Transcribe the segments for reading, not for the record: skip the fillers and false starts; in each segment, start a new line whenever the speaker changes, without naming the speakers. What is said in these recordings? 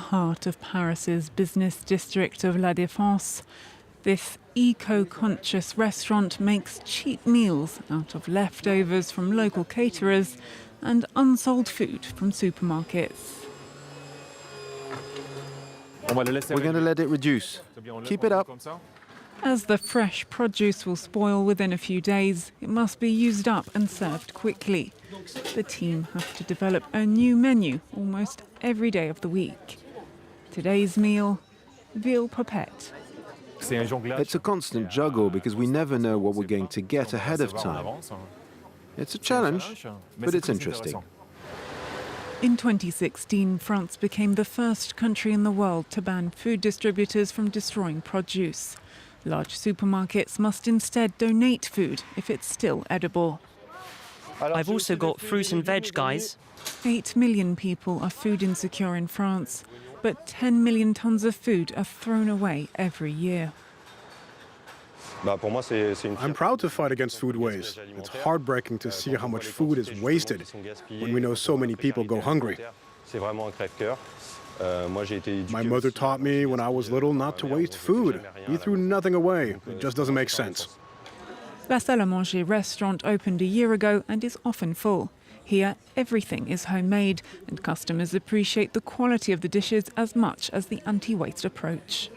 heart of Paris's business district of La Défense. This eco-conscious restaurant makes cheap meals out of leftovers from local caterers and unsold food from supermarkets.
We're going to let it reduce. Keep it up.
As the fresh produce will spoil within a few days, it must be used up and served quickly. The team have to develop a new menu almost every day of the week. Today's meal, veal popette.
It's a constant juggle because we never know what we're going to get ahead of time. It's a challenge, but it's interesting.
In 2016, France became the first country in the world to ban food distributors from destroying produce. Large supermarkets must instead donate food if it's still edible.
I've also got fruit and veg, guys.
8 million people are food insecure in France, but 10 million tons of food are thrown away every year.
I'm proud to fight against food waste. It's heartbreaking to see how much food is wasted when we know so many people go hungry. My mother taught me when I was little not to waste food. We threw nothing away. It just doesn't make sense.
La Salle Manger restaurant opened a year ago and is often full. Here, everything is homemade and customers appreciate the quality of the dishes as much as the anti-waste approach.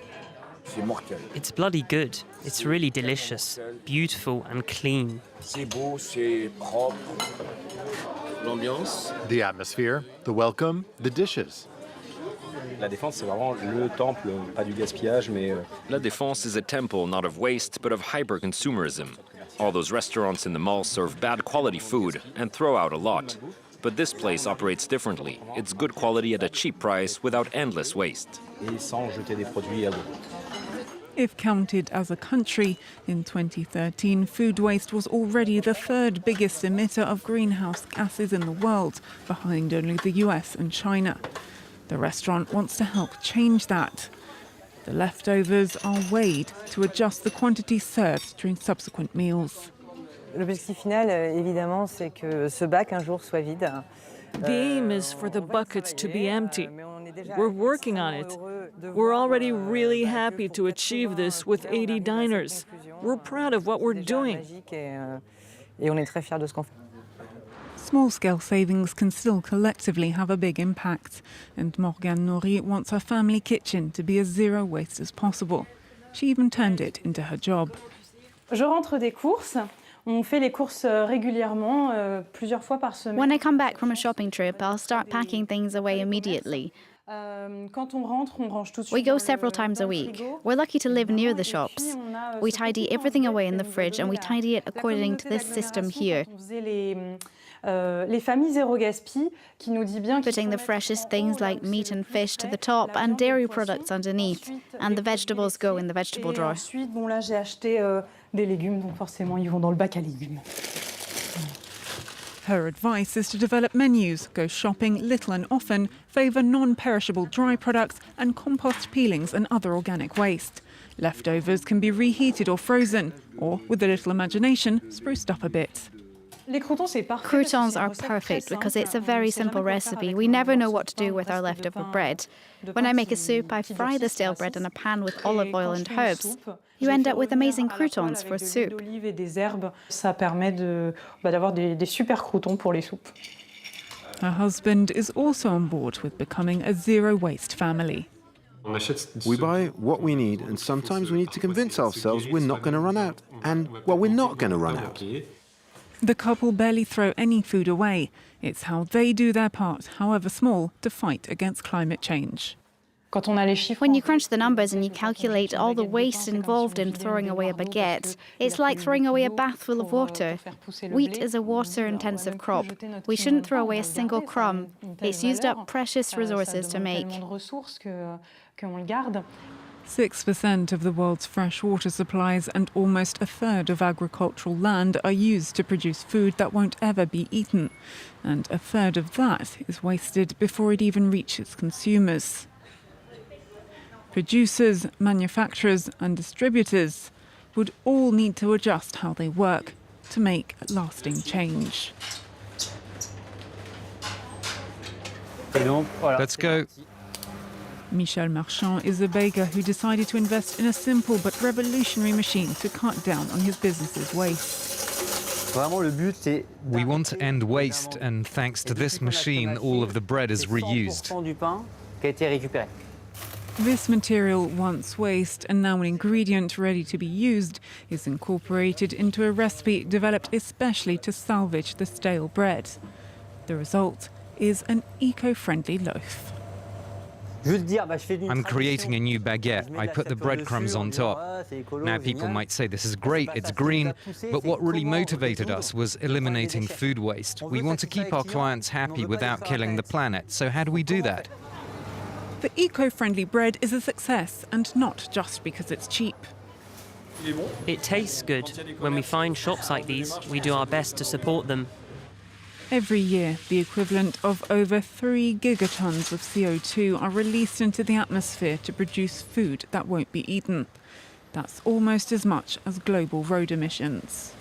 It's bloody good. It's really delicious, beautiful and clean.
The atmosphere, the welcome, the dishes.
La Défense, c'est vraiment le temple, pas du gaspillage, mais...
La Défense is a temple not of waste, but of hyper-consumerism. All those restaurants in the mall serve bad quality food and throw out a lot. But this place operates differently. It's good quality at a cheap price without endless waste.
Et sans jeter des produits à l'eau.
If counted as a country, in 2013, food waste was already the third biggest emitter of greenhouse gases in the world, behind only the US and China. The restaurant wants to help change that. The leftovers are weighed to adjust the quantity served during subsequent meals.
L'objectif final, évidemment, c'est que ce bac un jour soit vide.
The aim is for the buckets to be empty. We're working on it. We're already really happy to achieve this with 80 diners. We're proud of what we're doing.
Et on est très fiers de ce qu'on fait.
Small-scale savings can still collectively have a big impact, and Morgane Nourri wants her family kitchen to be as zero waste as possible. She even turned it into her job.
Je rentre des courses. On fait les courses régulièrement, plusieurs fois par semaine.
When I come back from a shopping trip, I'll start packing things away immediately.
Quand on rentre, on range tout de suite.
We go several times a week. We're lucky to live near the shops. We tidy everything away in the fridge and we tidy it according to this system here.
Les familles zéro gaspille qui nous dit bien
putting the freshest things like meat and fish to the top and dairy products underneath, and the vegetables go in the vegetable drawer.
Ensuite, bon là j'ai acheté des légumes, donc forcément ils vont dans le bac à légumes.
Her advice is to develop menus, go shopping little and often, favour non-perishable dry products and compost peelings and other organic waste. Leftovers can be reheated or frozen, or, with a little imagination, spruced up a bit.
Croutons are perfect because it's a very simple recipe. We never know what to do with our leftover bread. When I make a soup, I fry the stale bread in a pan with olive oil and herbs. You end up with amazing croutons for soup.
Ça permet d'avoir des super croutons pour les soupes.
Her husband is also on board with becoming a zero-waste family.
We buy what we need, and sometimes we need to convince ourselves we're not going to run out. And, well, we're not going to run out.
The couple barely throw any food away. It's how they do their part, however small, to fight against climate change.
When you crunch the numbers and you calculate all the waste involved in throwing away a baguette, it's like throwing away a bath full of water. Wheat is a water-intensive crop. We shouldn't throw away a single crumb. It's used up precious resources to make.
6% of the world's fresh water supplies and almost a third of agricultural land are used to produce food that won't ever be eaten. And a third of that is wasted before it even reaches consumers. Producers, manufacturers and distributors would all need to adjust how they work to make lasting change.
Let's go.
Michel Marchand is a baker who decided to invest in a simple but revolutionary machine to cut down on his business's waste.
We want to end waste, and thanks to this machine, all of the bread is reused.
This material, once waste and now an ingredient ready to be used, is incorporated into a recipe developed especially to salvage the stale bread. The result is an eco-friendly loaf.
I'm creating a new baguette. I put the breadcrumbs on top. Now people might say this is great, it's green, but what really motivated us was eliminating food waste. We want to keep our clients happy without killing the planet. So how do we do that?
The eco-friendly bread is a success, and not just because it's cheap.
It tastes good. When we find shops like these, we do our best to support them.
Every year, the equivalent of over 3 gigatons of CO2 are released into the atmosphere to produce food that won't be eaten. That's almost as much as global road emissions.